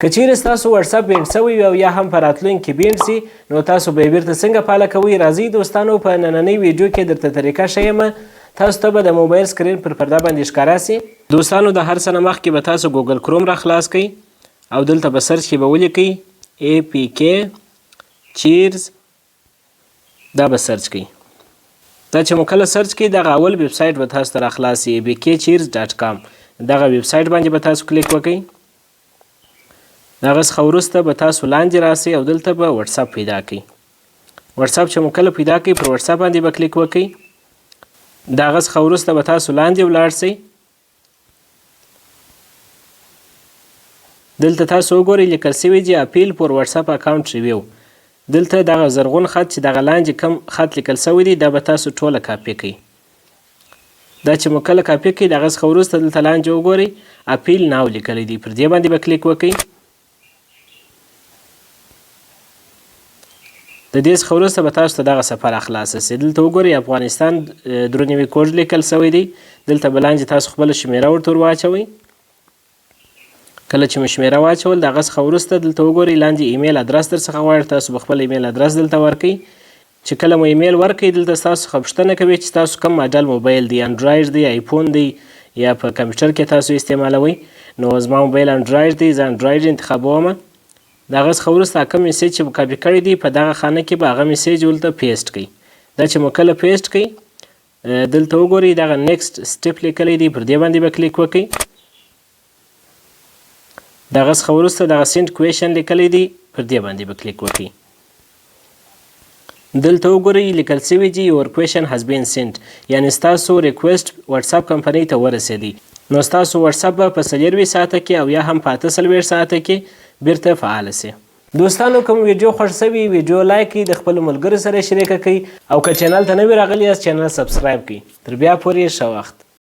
که چیرې ستاسو واتساپ بند شوی وي او یا هم په راتلونکي بند سي نو تاسو به یې بیرته څنګه فعاله کوئ. راځئ دوستانو په نننۍ ویډیو کې درته طریقه ښیم. تاسو ته به د موبایل سکرین پر پرده باندې ښکاره سي. دوستانو د هر څه نه مخکې به تاسو ګوګل کروم را خلاص کړئ او دلته به سرچ کې به ولیکئ APK چیرز. دا به سرچ کړئ. دا چې مو کله سرچ کړئ دغه اول ویب سایټ به تاسو ته راخلاصي apkcheers.com. دغه ویب سایټ باندې به تاسو کلیک وکړئ. دغه څخه وروسته به تاسو لاندې راسئ او دلته به واتساپ پیدا کړئ. واتساپ چې مو کله پیدا کړئ پر واتساپ باندې به کلیک وکړئ. دغه څخه وروسته به تاسو لاندې ولاړ شئ. دلته تاسو وګورئ لیکل شوي دي اپیل پر واتساپ اکاونټ ریویو. دلته دغه زرغون خط چې دغه لاندې کم خط لیکل شوی دی دا به تاسو ټوله کاپي کړئ. دا چې مو کله کاپي کړئ دغه څخه وروسته دلته لاندې وګورئ اپیل ناو لیکلی دی. پر دې باندې به کلیک وکړئ. د دې څخه وروسته به تاسو ته دغه صفحه راخلاصه سي. دلته وګورئ افغانستان 93 کوډ لیکل شوی دی. دلته به لاندې تاسو خپله شمیره ورته ور واچوئ. کله چې مو شمیره واچول دغه څخه وروسته دلته وګورئ لاندې ایمیل ادرس در څخه غواړي. تاسو به خپل ایمیل ادرس دلته ورکئ. چې کله مو ایمیل ورکئ دلته تاسو څخه پوښتنه کوي چې تاسو کوم ماډل موبایل دی، انډرایډ دی، آیفون دی یا په کمپیوټر کې تاسو استعمالوئ. نو زما موبایل انډرایډ دی، زه انډرایډ انتخابوم. دغه څخه وروسته کوم میسیج چې مو کاپي کړی دی په دغه خانه کې به هغه میسیج ولته پیسټ کړئ. دا چې مو کله پیسټ کړئ دلته وګورئ دغه نیکسټ سټپ لیکلی دی. پر دې باندې به کلیک وکړئ. دغه څخه وروسته دغه سینډ کویشن لیکلی دی. پر دې باندې به کلیک وکړئ. دلته وګورئ لیکل شوي دي یور کویشن هاز بین سینډ، یعنې ستاسو ریکویسټ واتساپ کمپنۍ ته ورسېدی. نو ستاسو واتساپ به په 24 ساعته کې او یا هم په 48 ساعته کې بیرته فعاله سي. دوستانو کوم ویډیو خوښ شوي ویډیو لایک کړئ، د خپلو ملګرو سره شریکه کړئ او که چینل ته نوي راغلي یاست چینل سبسکرایب کړئ. تر بیا پورې ښه وخت.